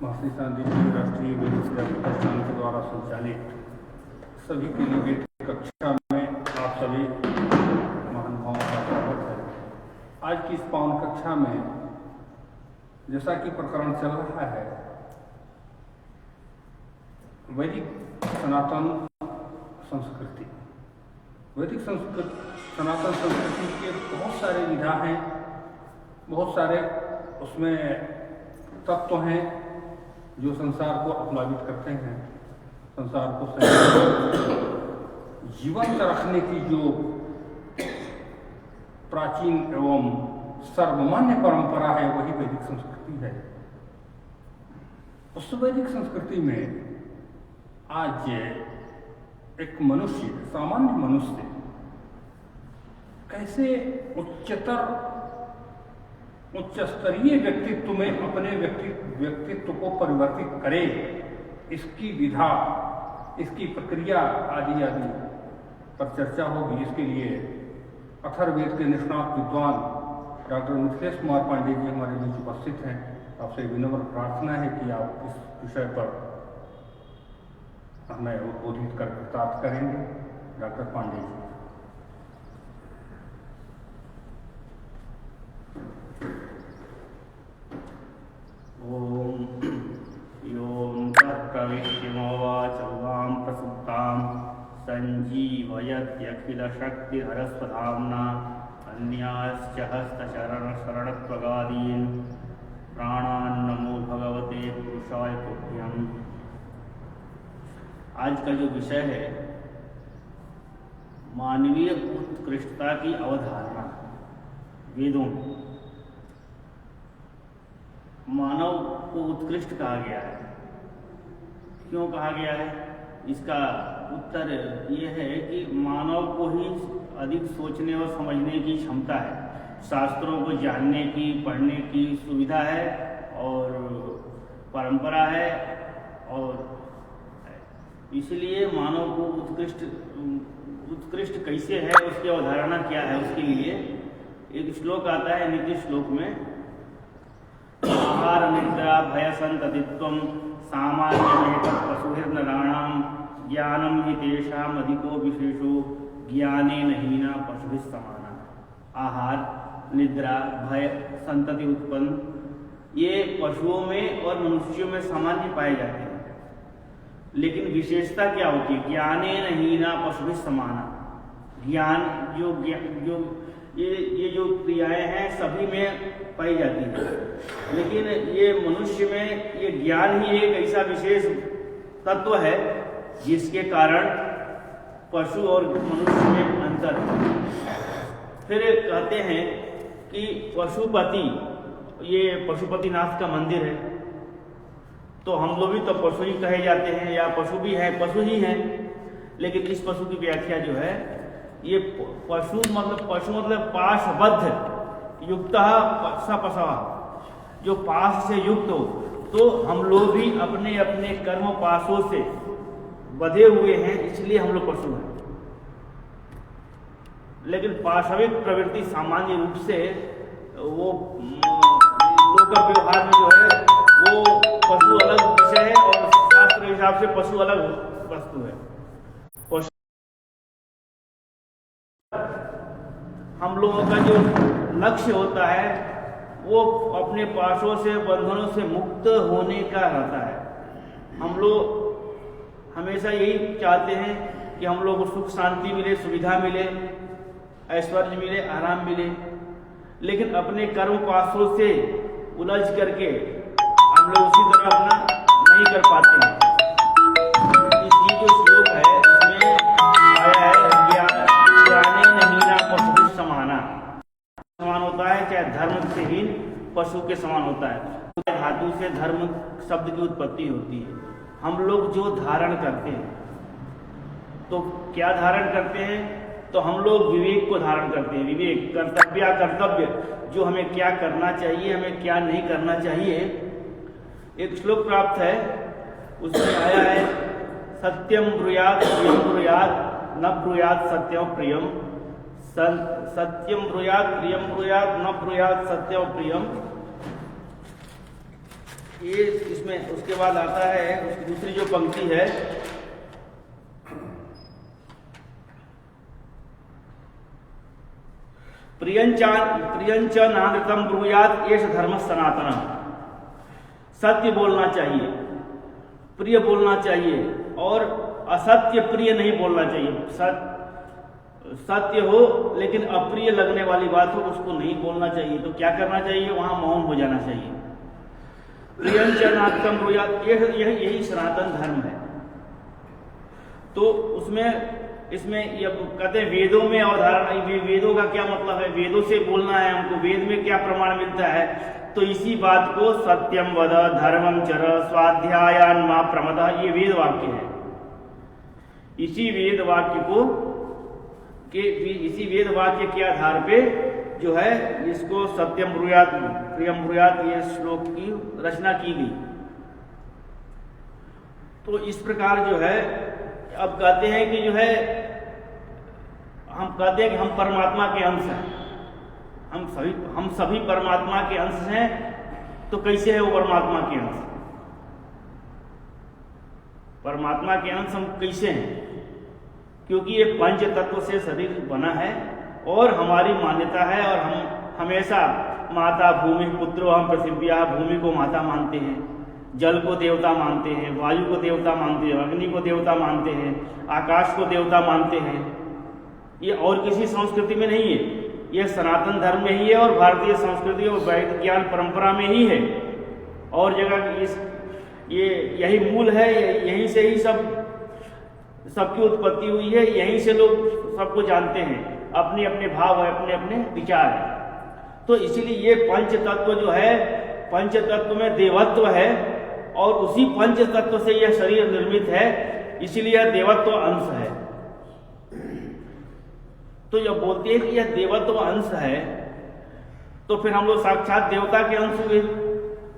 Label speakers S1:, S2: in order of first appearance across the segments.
S1: महर्षि शांति जी राष्ट्रीय वैदिक शिक्षा प्रतिष्ठान के द्वारा संचालित सभी के लिए कक्षा में आप सभी महानुभावों का स्वागत है। आज की इस पावन कक्षा में जैसा कि प्रकरण चल रहा है वैदिक सनातन संस्कृति, वैदिक सनातन संस्कृति के बहुत सारे विधा हैं, बहुत सारे उसमें तत्व हैं जो संसार को अपलावित करते हैं, संसार को जीवंत रखने की जो प्राचीन एवं सर्वमान्य परंपरा है वही वैदिक संस्कृति है। उस वैदिक संस्कृति में आज एक मनुष्य, सामान्य मनुष्य कैसे उच्च स्तरीय व्यक्तित्व में अपने व्यक्तित्व को परिवर्तित करे, इसकी विधा, इसकी प्रक्रिया आदि आदि पर चर्चा होगी। इसके लिए अथर्ववेद के निष्णात विद्वान डॉक्टर मिथिलेश कुमार पांडे जी हमारे बीच उपस्थित हैं। आपसे विनम्र प्रार्थना है कि आप इस विषय पर हमें उद्बोधित कर प्राप्त करेंगे। डॉक्टर पांडे जी।
S2: ओम यों प्रविष्टिमवाचवां प्रसुप्तां संजीवयत्यखिलशक्तिधरस्वधाम्ना अन्याश्च हस्तचरणशरणत्वगादीन् प्राणान्नमो भगवते पुरुषाय तुभ्यम्। आज का जो विषय है मानवीय उत्कृष्टता की अवधारणा। वेदों मानव को उत्कृष्ट कहा गया है। क्यों कहा गया है? इसका उत्तर ये है कि मानव को ही अधिक सोचने और समझने की क्षमता है, शास्त्रों को जानने की, पढ़ने की सुविधा है और परंपरा है, और इसलिए मानव को उत्कृष्ट कैसे है, उसकी अवधारणा क्या है, उसके लिए एक श्लोक आता है। नीति श्लोक में आहार निद्रा भय संततित्वं सामान्यमेतत् पशुभिर्नराणां ज्ञानं हि तेषाम् अधिको विशेषो ज्ञानेन हीना पशुभिः समाना। आहार, निद्रा, भय, संतति उत्पन्न, ये पशुओं में और मनुष्यों में सामान्य पाए जाते हैं, लेकिन विशेषता क्या होती है? ज्ञानेन हीना पशुभिः समाना। ज्ञान जो ये जो क्रियाएं हैं सभी में पाई जाती है, लेकिन ये मनुष्य में ये ज्ञान ही एक ऐसा विशेष तत्व है जिसके कारण पशु और मनुष्य में अंतर है। फिर कहते हैं कि पशुपति, ये पशुपतिनाथ का मंदिर है, तो हम लोग भी तो पशु ही कहे जाते हैं, या पशु भी हैं, पशु ही हैं, लेकिन इस पशु की व्याख्या जो है, ये पशु मतलब पाशबद्ध युक्त पशवा, जो पाश से युक्त हो। तो हम लोग भी अपने अपने कर्म पाशों से बधे हुए हैं, इसलिए हम लोग पशु हैं। लेकिन पाशविक प्रवृत्ति सामान्य रूप से वो लोक व्यवहार में जो है वो पशु अलग विषय है और शास्त्र के हिसाब से पशु अलग वस्तु है। हम लोगों का जो लक्ष्य होता है वो अपने पाशों से, बंधनों से मुक्त होने का रहता है। हम लोग हमेशा यही चाहते हैं कि हम लोग को सुख शांति मिले, सुविधा मिले, ऐश्वर्य मिले, आराम मिले, लेकिन अपने कर्म पाशों से उलझ करके हम लोग उसी तरह अपना नहीं कर पाते हैं। इसलिए जो श्लोक है इसमें आया है समान होता है, चाहे धर्म से हीन पशु के समान होता है। धातु से धर्म शब्द की उत्पत्ति होती है। हम लोग जो धारण करते हैं, तो क्या धारण करते हैं? तो हम लोग विवेक को धारण करते हैं। विवेक, कर्तव्य, जो हमें क्या करना चाहिए, हमें क्या नहीं करना चाहिए। एक श्लोक प्राप्त है, उसमें आया है सत्यम ब्रूयात् प्रियम ब्रूयात् न ब्रूयात् सत्यम प्रियम, सत्यम ब्रूयात् प्रियम ब्रूयात् न ब्रूयात् सत्यम प्रियम। ये इसमें उसके बाद आता है उसकी दूसरी जो पंक्ति है, प्रियंच नानृतम ब्रूयात एष धर्म सनातन। सत्य बोलना चाहिए, प्रिय बोलना चाहिए, और असत्य प्रिय नहीं बोलना चाहिए। सत्य हो लेकिन अप्रिय लगने वाली बात हो उसको नहीं बोलना चाहिए। तो क्या करना चाहिए? वहां मौन हो जाना चाहिए। प्रियंच नानृतम ब्रूयात, यही सनातन धर्म है। तो इसमें ये कहते हैं वेदों में अवधारणा, वेदों का क्या मतलब है? वेदों से बोलना है हमको, वेद में क्या प्रमाण मिलता है? तो इसी बात को सत्यम वद धर्मम चर स्वाध्यायान मा प्रमदः, ये वेद वाक्य है। इसी वेद वाक्य के आधार पे जो है इसको सत्यम ब्रूयात प्रियम ब्रूयात ये श्लोक की रचना की गई। तो इस प्रकार जो है अब कहते हैं कि जो है हम कहते हैं कि हम परमात्मा के अंश हैं, हम सभी परमात्मा के अंश हैं। तो कैसे है वो परमात्मा के अंश? परमात्मा के अंश हम कैसे हैं? क्योंकि ये पंच तत्व से शरीर बना है और हमारी मान्यता है, और हम हमेशा माता भूमि पुत्रो हम पृथिव्या, भूमि को माता मानते हैं, जल को देवता मानते हैं, वायु को देवता मानते हैं, अग्नि को देवता मानते हैं, आकाश को देवता मानते हैं। ये और किसी संस्कृति में नहीं है, ये सनातन धर्म में ही है और भारतीय संस्कृति और वैदिक ज्ञान परंपरा में ही है। और जगह ये यही मूल है, यहीं से ही सबकी उत्पत्ति हुई है, यहीं से लोग सबको जानते हैं, अपने अपने भाव है, अपने अपने विचार है। तो इसीलिए ये पंच तत्व जो है, पंच तत्व में देवत्व है और उसी पंच तत्व से यह शरीर निर्मित है, इसीलिए यह देवत्व अंश है। तो जब बोलते हैं कि यह देवत्व अंश है तो फिर हम लोग साक्षात देवता के अंश हुए।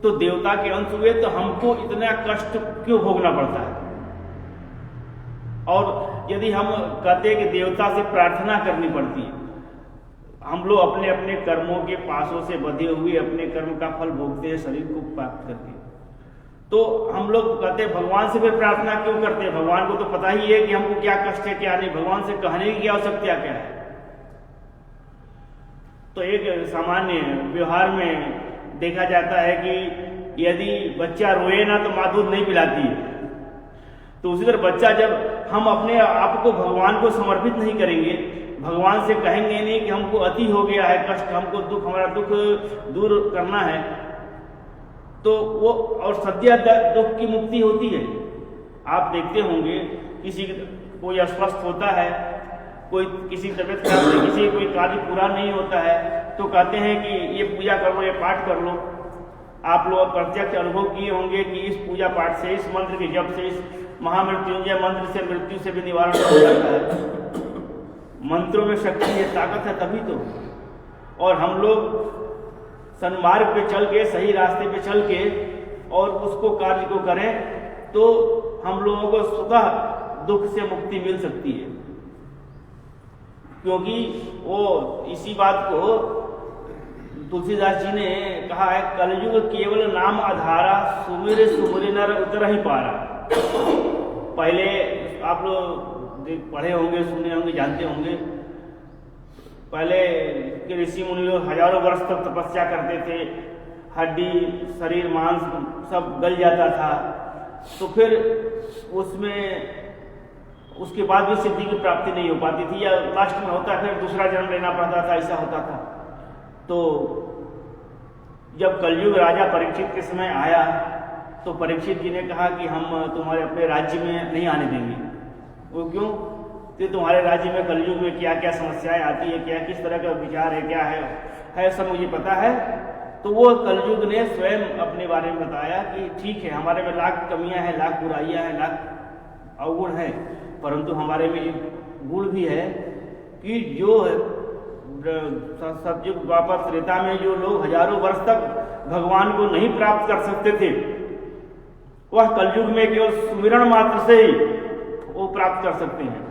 S2: तो देवता के अंश हुए तो हमको इतना कष्ट क्यों भोगना पड़ता है? और यदि हम कहते हैं कि देवता से प्रार्थना करनी पड़ती है, हम लोग अपने अपने कर्मों के पासों से बंधे हुए अपने कर्म का फल भोगते हैं शरीर को प्राप्त करके। तो हम लोग कहते हैं भगवान से फिर प्रार्थना क्यों करते हैं? भगवान को तो पता ही है कि हमको क्या कष्ट है क्या नहीं, भगवान से कहने की आवश्यकता क्या है? तो एक सामान्य व्यवहार में देखा जाता है कि यदि बच्चा रोए ना तो माँ दूध नहीं पिलाती है। तो उसी तरह बच्चा जब हम अपने आप को भगवान को समर्पित नहीं करेंगे, भगवान से कहेंगे नहीं कि हमको अति हो गया है कष्ट, हमको दुख, हमारा दुख दूर करना है, तो वो और सद्य दुख की मुक्ति होती है। आप देखते होंगे कोई अस्वस्थ होता है, कोई किसी तबियत खराब है, किसी कोई कार्य पूरा नहीं होता है, तो कहते हैं कि ये पूजा कर लो, ये पाठ कर लो। आप लोग प्रत्यक्ष अनुभव किए होंगे कि इस पूजा पाठ से, इस मंत्र के जप से, इस महामृत्युंजय मंत्र से मृत्यु से भी निवारण हो जाता है। मंत्रों में शक्ति है, ताकत है, तभी तो। और हम लोग सन्मार्ग पे चल के, सही रास्ते पे चल के और उसको कार्य को करें तो हम लोगों को स्वतः दुख से मुक्ति मिल सकती है। क्योंकि वो इसी बात को तुलसीदास जी ने कहा है, कलयुग केवल नाम आधारा, सुमिर सुमिर नर उतर ही पारा। पहले आप लोग पढ़े होंगे, सुने होंगे, जानते होंगे, पहले के ऋषि मुनि लोग हजारों वर्ष तक तपस्या करते थे, हड्डी शरीर मांस सब गल जाता था, तो फिर उसके बाद भी सिद्धि की प्राप्ति नहीं हो पाती थी, या लास्ट में होता है फिर दूसरा जन्म लेना पड़ता था, ऐसा होता था। तो जब कलयुग राजा परीक्षित के समय आया तो परीक्षित जी ने कहा कि हम तुम्हारे अपने राज्य में नहीं आने देंगे। वो क्यों? तो तुम्हारे राज्य में कलयुग में क्या क्या समस्याएं आती है, क्या किस तरह का विचार है, क्या है सब मुझे पता है। तो वो कलयुग ने स्वयं अपने बारे में बताया कि ठीक है, हमारे में लाख कमियां हैं, लाख बुराइयां हैं, लाख अवगुण हैं, परंतु हमारे में एक गुण भी है कि जो सतयुग द्वापर त्रेता में जो लोग हजारों वर्ष तक भगवान को नहीं प्राप्त कर सकते थे, वह कलयुग में केवल सुमिरण मात्र से ही वो प्राप्त कर सकते हैं।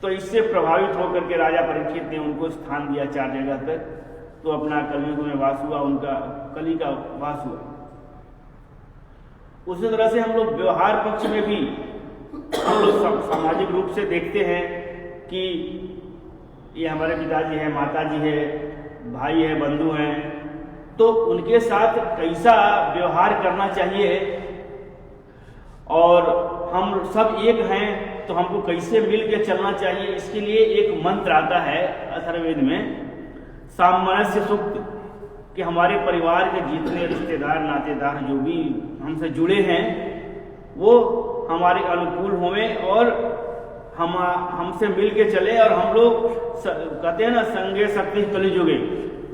S2: तो इससे प्रभावित होकर के राजा परीक्षित ने उनको स्थान दिया 4 जगह पर, तो अपना कलयुग में वास हुआ, उनका कली का वास हुआ। उसी तरह से हम लोग व्यवहार पक्ष में भी हम लोग सामाजिक रूप से देखते हैं कि ये हमारे पिताजी हैं, माताजी है, भाई है, बंधु हैं, तो उनके साथ कैसा व्यवहार करना चाहिए और हम सब एक हैं तो हमको कैसे मिल के चलना चाहिए, इसके लिए एक मंत्र आता है अथर्ववेद में, सामंजस्य सूक्त, कि हमारे परिवार के जितने रिश्तेदार नातेदार जो भी हमसे जुड़े हैं वो हमारे अनुकूल हों और हमसे मिल के चले, और हम लोग कहते हैं ना संगे शक्ति कलिजुगे,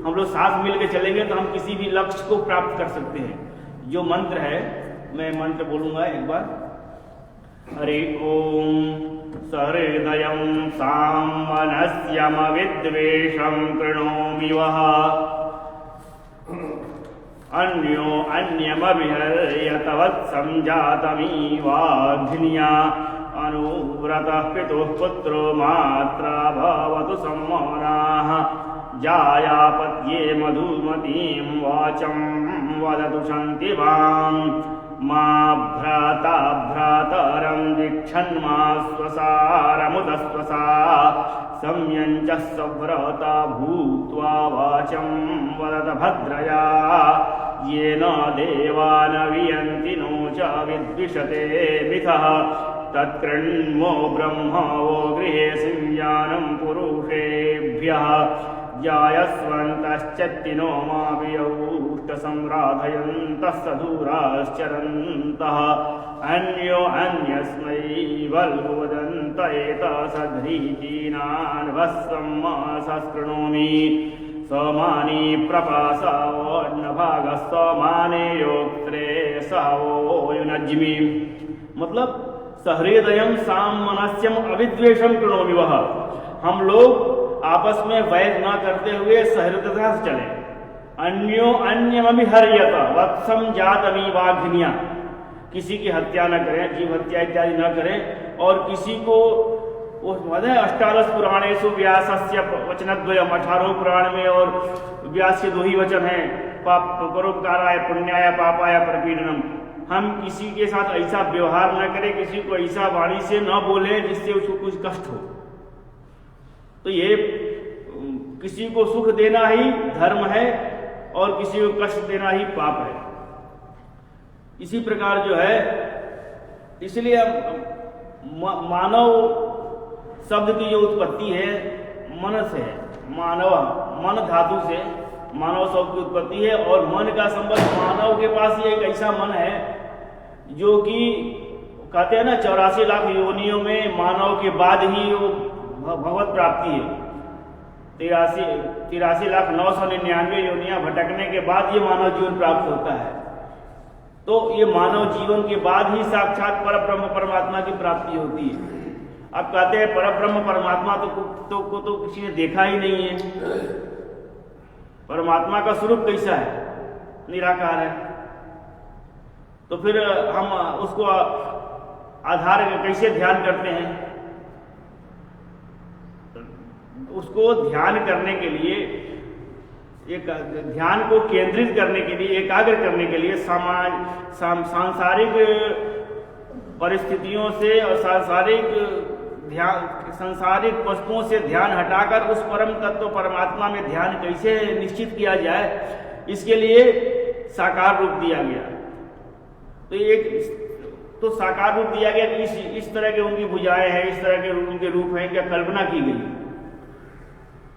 S2: हम लोग साथ मिल के चलेंगे तो हम किसी भी लक्ष्य को प्राप्त कर सकते हैं। जो मंत्र है, मैं मंत्र बोलूंगा एक बार। हरि ओम सहृदयं सामनस्यम विद्वेषं कृणोमि वः अन्यो अन्यमभिहर्यत वत्सं जातमीवाघ्न्या अनुव्रतः पितुः पुत्रो मात्रा भवतु सम्मानाः जायापत्ये मधुमतीं वाचं वदतु शान्तिवान् मा भ्राता भ्रातरं दीक्षन्मा स्वसारमुदस्वसा संयञ्चः सव्रता भूत्वा वाचं वदत भद्रया येन देवान् वियन्ति नो च विद्विषते मिथः तत्कृण्मो ब्रह्म वो गृहे संज्ञानं पुरुषेभ्यः जायस्वन्तश्चत्तिनो मावियौष्टसंराधयन्तः सधूराश्चरन्तः अन्यो अन्यस्मै वल्वदन्त एतसध्रीचीनान् भस्वं संस्कृणोमि समानी प्रपासावन्नभागः समाने योक्त्रे सवो युनज्मि। मतलब सहृदयं सामनस्यम अविद्वेषं कृणोमि वः, हम लोग आपस में वैर न करते हुए सहृदयता से चले। अन्यो अन्यमभिहर्यत वत्सं जातमीवाघ्न्या, किसी की हत्या न करें, जीव हत्या इत्यादि न करें, और किसी को अष्टादश पुराणेषु व्यासस्य वचनद्वयम्, 18 पुराण में और व्यास के 2 ही वचन हैं, परोपकाराय पुण्याय पापाय परपीडनम। हम किसी के साथ ऐसा व्यवहार न करें, किसी को ऐसा वाणी से न बोले जिससे उसको कुछ कष्ट हो। तो ये किसी को सुख देना ही धर्म है और किसी को कष्ट देना ही पाप है। इसी प्रकार जो है, इसलिए मानव शब्द की जो उत्पत्ति है मन से है, मानव मन धातु से मानव शब्द की उत्पत्ति है, और मन का संबंध मानव के पास ये एक ऐसा मन है जो कि कहते हैं ना 84 लाख योनियों में मानव के बाद ही वो भगवत प्राप्ति है। 83,999 योनियां भटकने के बाद ये मानव जीवन प्राप्त होता है। तो ये मानव जीवन के बाद ही साक्षात परब्रह्म परमात्मा की प्राप्ति होती है। अब कहते हैं परब्रह्म परमात्मा तो किसी ने देखा ही नहीं है। परमात्मा का स्वरूप कैसा है? निराकार है। तो फिर हम उसको आधार कैसे ध्यान करते हैं? उसको ध्यान करने के लिए, एक ध्यान को केंद्रित करने के लिए, एकाग्र करने के लिए सांसारिक परिस्थितियों से और सांसारिक वस्तुओं से ध्यान हटाकर उस परम तत्व परमात्मा में ध्यान कैसे निश्चित किया जाए, इसके लिए साकार रूप दिया गया। तो साकार रूप दिया गया कि इस तरह के उनकी भुजाएं हैं, इस तरह के उनके रूप हैं, क्या कल्पना की गई।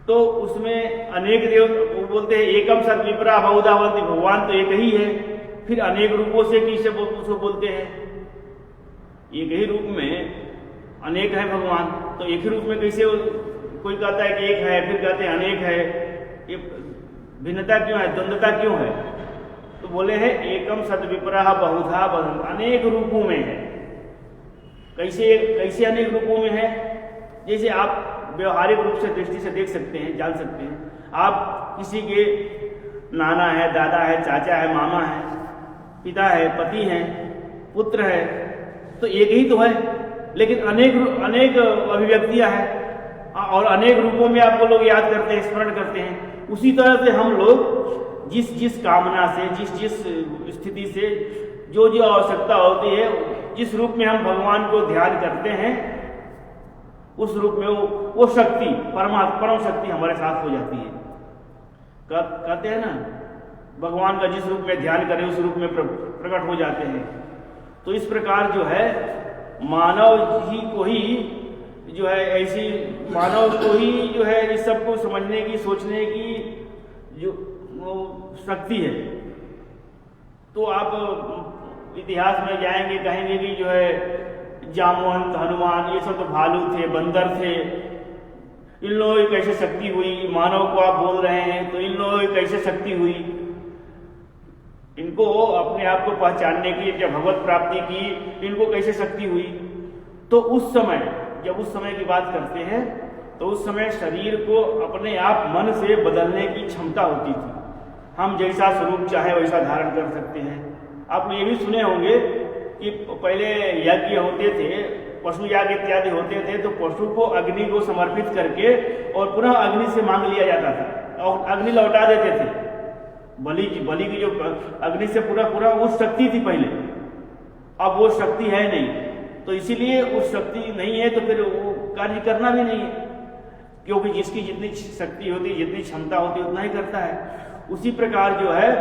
S2: तो उसमें अनेक देव, वो बोलते हैं एकम सत विप्रा बहुधा भवन्ति, भगवान तो एक ही है, फिर अनेक रूपों से किसे उसको बोलते हैं? एक ही रूप में अनेक है भगवान, तो एक ही रूप में कैसे? कोई कहता है कि एक है, फिर कहते हैं अनेक है, ये भिन्नता क्यों है, द्वंद्वता क्यों है? तो बोले हैं एकम सत विप्रा बहुधा भवन्ति, अनेक रूपों में है। कैसे अनेक रूपों में है? जैसे आप व्यवहारिक रूप से दृष्टि से देख सकते हैं, जान सकते हैं। आप किसी के नाना है, दादा है, चाचा है, मामा है, पिता है, पति है, पुत्र है, तो एक ही तो है, लेकिन अनेक अभिव्यक्तियां हैं और अनेक रूपों में आपको लोग याद करते हैं, स्मरण करते हैं। उसी तरह से हम लोग जिस जिस कामना से, जिस जिस स्थिति से जो जो आवश्यकता होती है, जिस रूप में हम भगवान को ध्यान करते हैं, उस रूप में वो शक्ति, परम शक्ति हमारे साथ हो जाती है। कहते हैं ना, भगवान का जिस रूप में ध्यान करें उस रूप में प्रकट हो जाते हैं। तो इस प्रकार जो है मानव ही को ही जो है ऐसी मानव को ही जो है इस सब को समझने की, सोचने की जो शक्ति है। तो आप इतिहास में जाएंगे, कहेंगे कि जो है जामवंत, हनुमान, ये सब तो भालू थे, बंदर थे, इन लोगों की कैसे शक्ति हुई? मानव को आप बोल रहे हैं तो इन लोगों की कैसे शक्ति हुई? इनको अपने आप को पहचानने की, जब भगवत प्राप्ति की, इनको कैसे शक्ति हुई? तो उस समय, जब उस समय की बात करते हैं तो उस समय शरीर को अपने आप मन से बदलने की क्षमता होती थी। हम जैसा स्वरूप चाहे वैसा धारण कर सकते हैं। आपने ये भी सुने होंगे कि पहले यज्ञ होते थे, पशु याग इत्यादि होते थे, तो पशु को अग्नि को समर्पित करके और पुनः अग्नि से मांग लिया जाता था और अग्नि लौटा देते थे। बलि की जो अग्नि से पूरा वो शक्ति थी पहले, अब वो शक्ति है नहीं। तो इसीलिए उस शक्ति नहीं है तो फिर वो कार्य करना भी नहीं है, क्योंकि जिसकी जितनी शक्ति होती है, जितनी क्षमता होती है, उतना ही करता है। उसी प्रकार जो है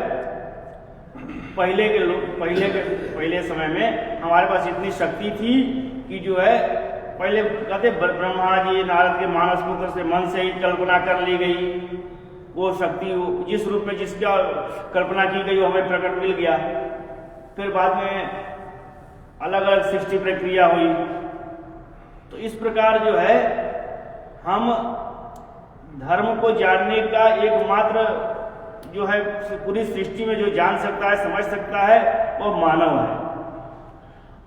S2: पहले के लोग, पहले समय में हमारे पास इतनी शक्ति थी कि जो है पहले कहते ब्रह्मा जी, नारद के मानस पुत्र से मन से ही कल्पना कर ली गई। वो शक्ति जिस रूप में जिसका कल्पना की गई वो हमें प्रकट मिल गया। फिर बाद में अलग अलग सृष्टि प्रक्रिया हुई। तो इस प्रकार जो है हम धर्म को जानने का एकमात्र जो है पूरी सृष्टि में जो जान सकता है, समझ सकता है, वो मानव है।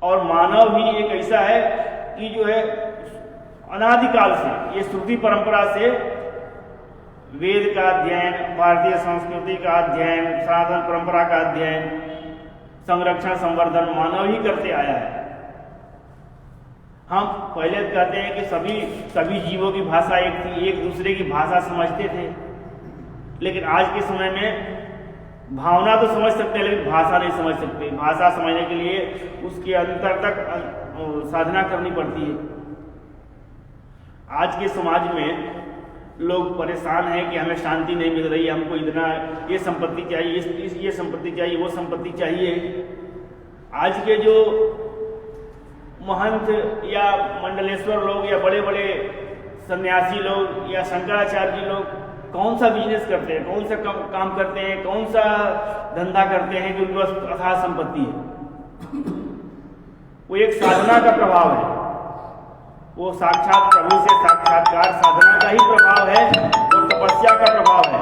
S2: और मानव ही एक ऐसा है कि जो है अनादिकाल से, ये श्रुति परंपरा से वेद का अध्ययन, भारतीय संस्कृति का अध्ययन, सनातन परंपरा का अध्ययन, संरक्षण संवर्धन मानव ही करते आया है। हम पहले कहते हैं कि सभी जीवों की भाषा एक थी, एक दूसरे की भाषा समझते थे। लेकिन आज के समय में भावना तो समझ सकते हैं, लेकिन भाषा नहीं समझ सकते। भाषा समझने के लिए उसके अंतर तक साधना करनी पड़ती है। आज के समाज में लोग परेशान हैं कि हमें शांति नहीं मिल रही, हमको इतना ये संपत्ति चाहिए, ये संपत्ति चाहिए, वो संपत्ति चाहिए। आज के जो महंत या मंडलेश्वर लोग या बड़े बड़े सन्यासी लोग या शंकराचार्य जी लोग कौन सा बिजनेस करते हैं, कौन सा काम करते हैं, कौन सा धंधा करते हैं कि उनके पास अथाह संपत्ति है? वो एक साधना का प्रभाव है, वो साक्षात प्रभु से साक्षात्कार साधना का ही प्रभाव है और तपस्या का प्रभाव है।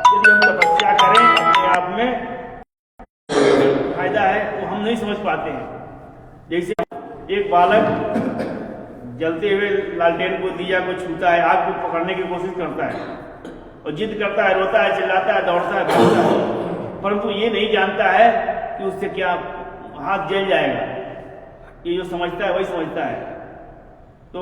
S2: यदि हम तपस्या करें अपने आप में फायदा है, वो हम नहीं समझ पाते हैं। जैसे एक बालक जलते हुए लालटेन को, दिया को छूता है, आग को पकड़ने की कोशिश करता है और जिद करता है, रोता है, चिल्लाता है, दौड़ता है, भागता है, परंतु ये नहीं जानता है कि उससे क्या हाथ जल जाएगा। ये जो समझता है वही समझता है। तो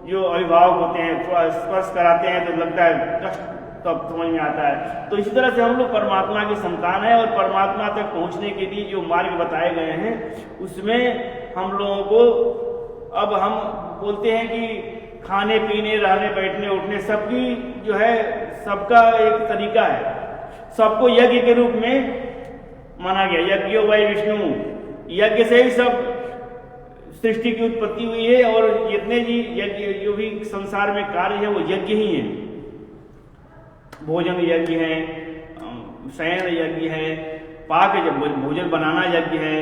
S2: जो अभिभावक होते हैं थोड़ा स्पर्श कराते हैं तो लगता है कष्ट, तब समझ में आता है। तो इसी तरह से हम लोग परमात्मा की संतान है और परमात्मा तक पहुंचने के लिए जो मार्ग बताए गए हैं उसमें हम लोगों को, अब हम बोलते हैं कि खाने पीने, रहने बैठने उठने सबकी जो है सबका एक तरीका है, सबको यज्ञ के रूप में माना गया। यज्ञ वै विष्णु, यज्ञ से ही सब सृष्टि की उत्पत्ति हुई है और जितने भी यज्ञ जो भी संसार में कार्य है वो यज्ञ ही है। भोजन यज्ञ है, शयन यज्ञ है, पाक जब भोजन बनाना यज्ञ है,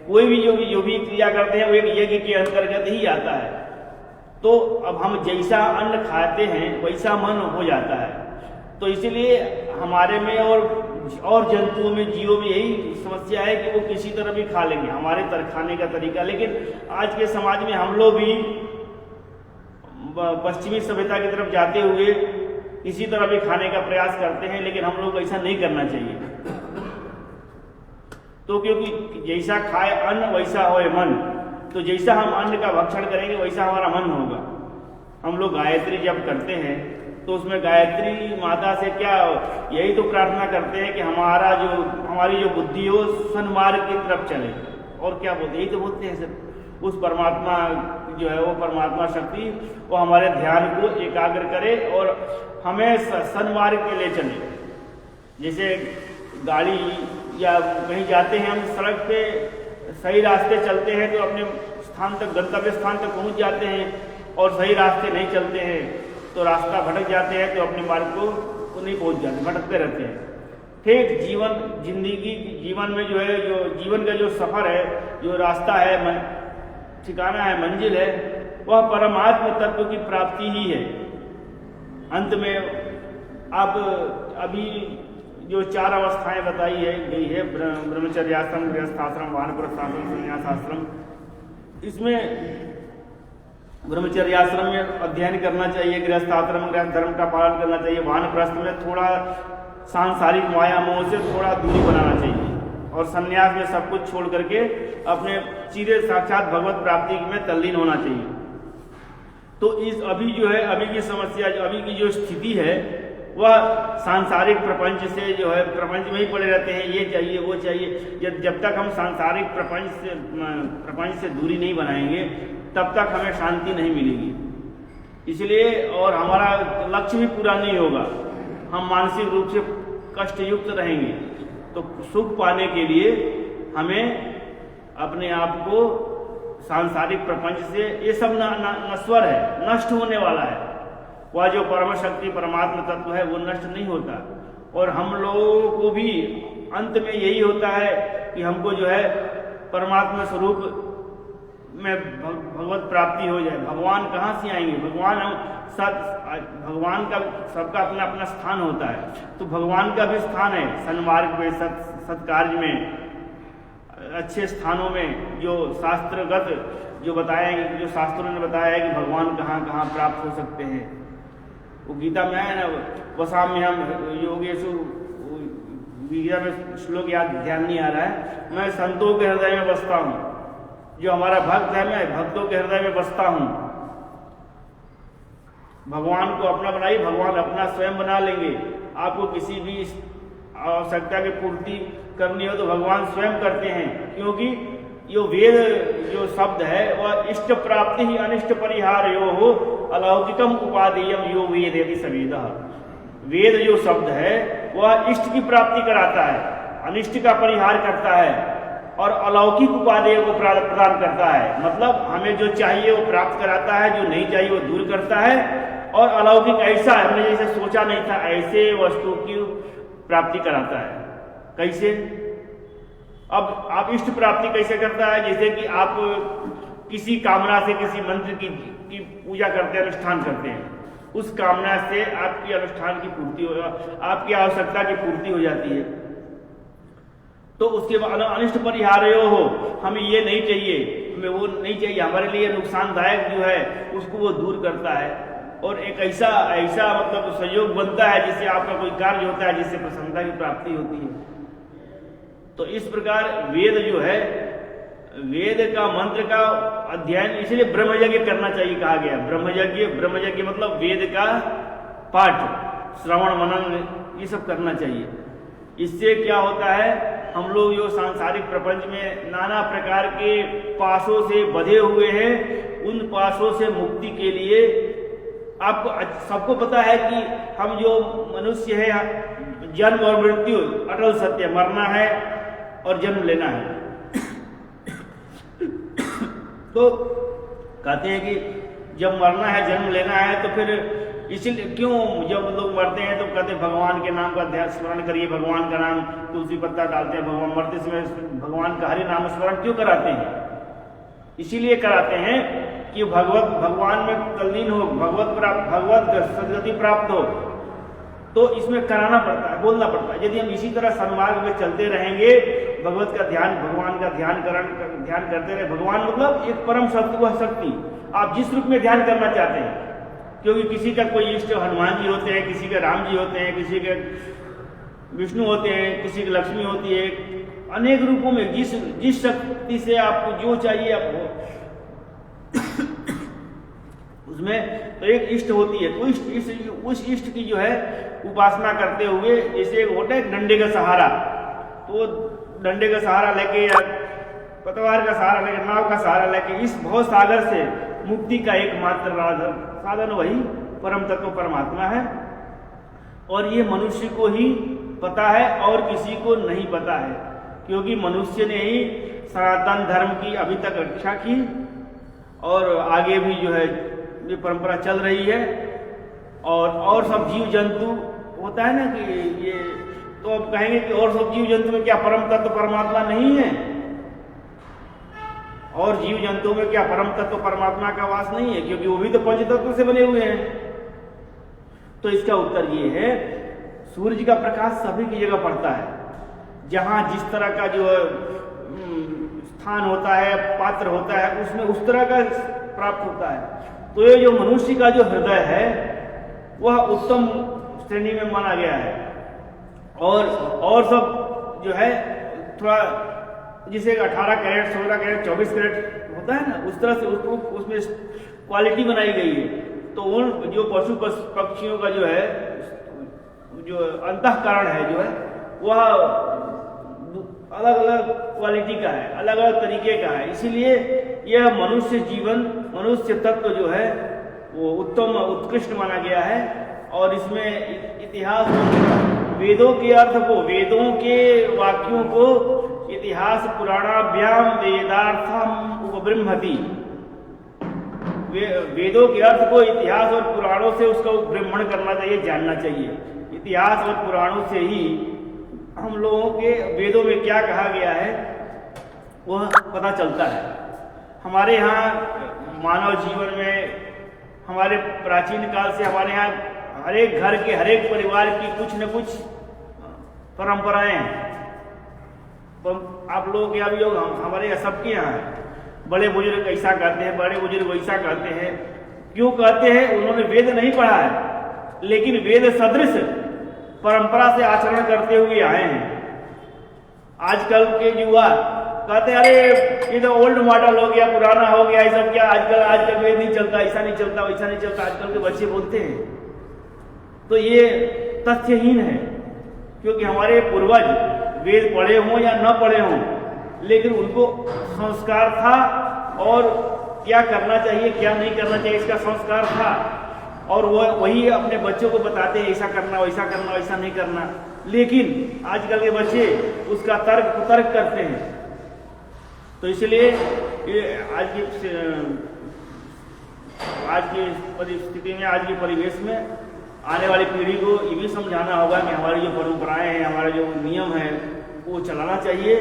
S2: कोई भी जो भी क्रिया करते हैं वो एक यज्ञ के अंतर्गत ही आता है। तो अब हम जैसा अन्न खाते हैं वैसा मन हो जाता है। तो इसीलिए हमारे में और जंतुओं में, जीवों में यही समस्या है कि वो किसी तरह भी खा लेंगे, हमारे खाने का तरीका। लेकिन आज के समाज में हम लोग भी पश्चिमी सभ्यता की तरफ जाते हुए किसी तरह भी खाने का प्रयास करते हैं, लेकिन हम लोग ऐसा नहीं करना चाहिए। तो क्योंकि जैसा खाए अन्न वैसा होए मन, तो जैसा हम अन्न का भक्षण करेंगे वैसा हमारा मन होगा। हम लोग गायत्री जप करते हैं तो उसमें गायत्री माता से क्या यही तो प्रार्थना करते हैं कि हमारी जो बुद्धि हो सन्मार्ग की तरफ चले, और क्या बोलते, यही तो बोलते हैं सर। उस परमात्मा जो है वो परमात्मा शक्ति वो हमारे ध्यान को एकाग्र करे और हमें सन्मार्ग के लिए चले। जैसे गाड़ी या कहीं जाते हैं हम, सड़क पे सही रास्ते चलते हैं तो अपने स्थान तक, गंतव्य स्थान तक पहुंच जाते हैं, और सही रास्ते नहीं चलते हैं तो रास्ता भटक जाते हैं, तो अपने मार्ग को नहीं पहुंच जाते, भटकते रहते हैं। ठीक जीवन में जो है, जो जीवन का जो सफर है, जो रास्ता है, ठिकाना है, मंजिल है, वह परमात्म तत्व की प्राप्ति ही है। अंत में आप अभी जो 4 अवस्थाएं बताई गई है, ब्रह्मचर्याश्रम, गृहस्थाश्रम, वानप्रस्थाश्रम, संन्यासाश्रम, इसमें ब्रह्मचर्याश्रम में अध्ययन करना चाहिए, गृहस्थाश्रम में धर्म का पालन करना चाहिए, वानप्रस्थ में थोड़ा सांसारिक माया मोह से थोड़ा दूरी बनाना चाहिए, और संन्यास में सब कुछ छोड़ करके अपने चिरे साक्षात भगवत प्राप्ति में तल्लीन होना चाहिए। तो अभी की समस्या, अभी की जो स्थिति है, वह सांसारिक प्रपंच से जो है, प्रपंच में ही पड़े रहते हैं, ये चाहिए वो चाहिए। जब तक हम सांसारिक प्रपंच से दूरी नहीं बनाएंगे तब तक हमें शांति नहीं मिलेगी। इसलिए और हमारा लक्ष्य भी पूरा नहीं होगा, हम मानसिक रूप से कष्टयुक्त रहेंगे। तो सुख पाने के लिए हमें अपने आप को सांसारिक प्रपंच से, ये सब नश्वर है, नष्ट होने वाला है। वह जो परम शक्ति परमात्मा तत्व है वो नष्ट नहीं होता, और हम लोगों को भी अंत में यही होता है कि हमको जो है परमात्मा स्वरूप में भगवत प्राप्ति हो जाए। भगवान कहाँ से आएंगे? भगवान का सबका अपना अपना स्थान होता है, तो भगवान का भी स्थान है सन्मार्ग में, सत्कार्य में, अच्छे स्थानों में, जो शास्त्रगत जो बताया, जो शास्त्रों ने बताया है कि भगवान कहाँ कहाँ प्राप्त हो सकते हैं। वो गीता में है ना, वसाम्य हम योगेशु, गीता में श्लोक याद ध्यान नहीं आ रहा है, मैं संतों के हृदय में बसता हूँ। जो हमारा भक्त है, मैं भक्तों के हृदय में बसता हूँ। भगवान को अपना बनाइए, भगवान अपना स्वयं बना लेंगे। आपको किसी भी आवश्यकता की पूर्ति करनी हो तो भगवान स्वयं करते हैं, क्योंकि यो वेद जो शब्द है वह इष्ट प्राप्ति ही अनिष्ट परिहार यो हो अलौकिकम उपादेयम यो वेद यदि सवेद। वेद जो शब्द है वह इष्ट की प्राप्ति कराता है, अनिष्ट का परिहार करता है, और अलौकिक उपादेय को प्रदान करता है। मतलब हमें जो चाहिए वो प्राप्त कराता है, जो नहीं चाहिए वो दूर करता है, और अलौकिक ऐसा हमने जैसे सोचा नहीं था ऐसे वस्तु की प्राप्ति कराता है। कैसे? अब आप इष्ट प्राप्ति कैसे करता है? जैसे कि आप किसी कामना से किसी मंत्र की पूजा करते हैं, अनुष्ठान करते हैं, उस कामना से आपकी अनुष्ठान की पूर्ति हो, आपकी आवश्यकता की पूर्ति हो जाती है। तो उसके बाद अनिष्ट परिहार हो, हमें ये नहीं चाहिए, हमें वो नहीं चाहिए, हमारे लिए नुकसानदायक जो है उसको वो दूर करता है, और एक ऐसा मतलब सहयोग बनता है जिससे आपका कोई कार्य होता है, जिससे प्रसन्नता की प्राप्ति होती है। तो इस प्रकार वेद जो है, वेद का मंत्र का अध्ययन इसलिए ब्रह्मयज्ञ करना चाहिए कहा गया। ब्रह्मयज्ञ मतलब वेद का पाठ, श्रवण, मनन ये सब करना चाहिए। इससे क्या होता है, हम लोग जो सांसारिक प्रपंच में नाना प्रकार के पाशों से बंधे हुए हैं, उन पाशों से मुक्ति के लिए आपको सबको पता है कि हम जो मनुष्य है, जन्म और मृत्यु अटल सत्य, मरना है और जन्म लेना है। तो कहते हैं कि जब मरना है, जन्म लेना है, तो फिर इसीलिए क्यों जब लोग मरते हैं तो कहते हैं भगवान के नाम का ध्यान स्मरण करिए, भगवान का नाम, तुलसी पत्ता डालते हैं, भगवान मरते समय भगवान का हरि नाम स्मरण क्यों कराते हैं? इसीलिए कराते हैं कि भगवान में तल्लीन हो, भगवत सद्गति प्राप्त हो। तो इसमें कराना पड़ता है, बोलना पड़ता है। यदि हम इसी तरह सन्मार्ग में चलते रहेंगे, भगवत का ध्यान, भगवान का ध्यान करते रहे, भगवान मतलब एक परम शक्ति, वह शक्ति आप जिस रूप में ध्यान करना चाहते हैं, क्योंकि किसी का कोई इष्ट हनुमान जी होते हैं, किसी के राम जी होते हैं, किसी के विष्णु होते हैं, किसी की लक्ष्मी होती है, अनेक रूपों में जिस शक्ति से आपको जो चाहिए आप उसमें तो एक इष्ट होती है, तो उस इष्ट की जो है उपासना करते हुए, जैसे एक होता है डंडे का सहारा, तो डंडे का सहारा लेके या पतवार का सहारा लेके, नाव का सहारा लेके इस भव सागर से मुक्ति का एकमात्र साधन वही परम तत्व परमात्मा है। और ये मनुष्य को ही पता है और किसी को नहीं पता है, क्योंकि मनुष्य ने ही सनातन धर्म की अभी तक रक्षा की और आगे भी जो है ये परंपरा चल रही है। और सब जीव जंतु होता है ना कि ये, तो अब कहेंगे कि और सब जीव जंतु में क्या परम तत्व परमात्मा नहीं है, और जीव जंतुओं में क्या परम तत्व परमात्मा का वास नहीं है, क्योंकि वो भी तो पंच तत्व से बने हुए हैं। तो इसका उत्तर ये है, सूर्य का प्रकाश सभी की जगह पड़ता है, जहां जिस तरह का जो स्थान होता है, पात्र होता है, उसमें उस तरह का प्राप्त होता है। तो ये जो मनुष्य का जो हृदय है वह उत्तम श्रेणी में माना गया है, और सब जो है थोड़ा जिसे 18 कैरेट 16 कैरेट 24 कैरेट होता है ना, उस तरह से उसको उसमें क्वालिटी बनाई गई है। तो उन जो पशु पक्षियों का जो है जो अंतःकरण है जो है वह अलग अलग क्वालिटी का है, अलग अलग तरीके का है। इसीलिए यह मनुष्य जीवन, मनुष्य तत्व जो है वो उत्तम उत्कृष्ट माना गया है। और इसमें इतिहास, वेदों के अर्थ को, वेदों के वाक्यों को इतिहास पुराणाभ्याम वेदार्थम उपब्रह्मति, वेदों के अर्थ को इतिहास और पुराणों से उसका ब्रह्मण करना चाहिए, जानना चाहिए। इतिहास और पुराणों से ही हम लोगों के वेदों में क्या कहा गया है वह पता चलता है। हमारे यहाँ मानव जीवन में, हमारे प्राचीन काल से हमारे यहाँ हर एक घर के, हर एक परिवार की कुछ न कुछ परंपराएं हैं। तो आप लोग या भी लोग, हमारे यहाँ सबके यहाँ है। बड़े बुजुर्ग ऐसा कहते हैं, बड़े बुजुर्ग वैसा कहते हैं। क्यों कहते हैं? उन्होंने वेद नहीं पढ़ा है, लेकिन वेद सदृश परंपरा से आचरण करते हुए आए हैं। आजकल के युवा कहते हैं अरे ये तो ओल्ड मॉडल हो गया, पुराना हो गया, ये सब क्या आजकल वेद नहीं चलता, ऐसा नहीं चलता, वैसा नहीं चलता, आजकल के बच्चे बोलते हैं। तो ये तथ्यहीन है, क्योंकि हमारे पूर्वज वेद पढ़े हों या न पढ़े हों, लेकिन उनको संस्कार था और क्या करना चाहिए क्या नहीं करना चाहिए इसका संस्कार था, और वही अपने बच्चों को बताते हैं ऐसा करना, वैसा करना, वैसा नहीं करना। लेकिन आजकल के बच्चे उसका तर्क कुतर्क करते हैं। तो इसलिए आज की परिस्थिति में, आज के परिवेश में आने वाली पीढ़ी को ये भी समझाना होगा कि हमारी जो परंपराएं हैं, हमारा जो नियम है वो चलाना चाहिए,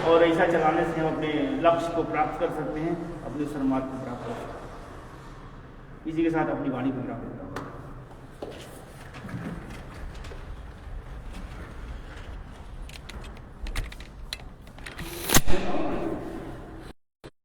S2: और ऐसा चलाने से हम अपने लक्ष्य को प्राप्त कर सकते हैं, अपने सर्वमार्ग को प्राप्त कर सकते हैं। इसी के साथ अपनी वाणी को प्राप्त करता हूँ।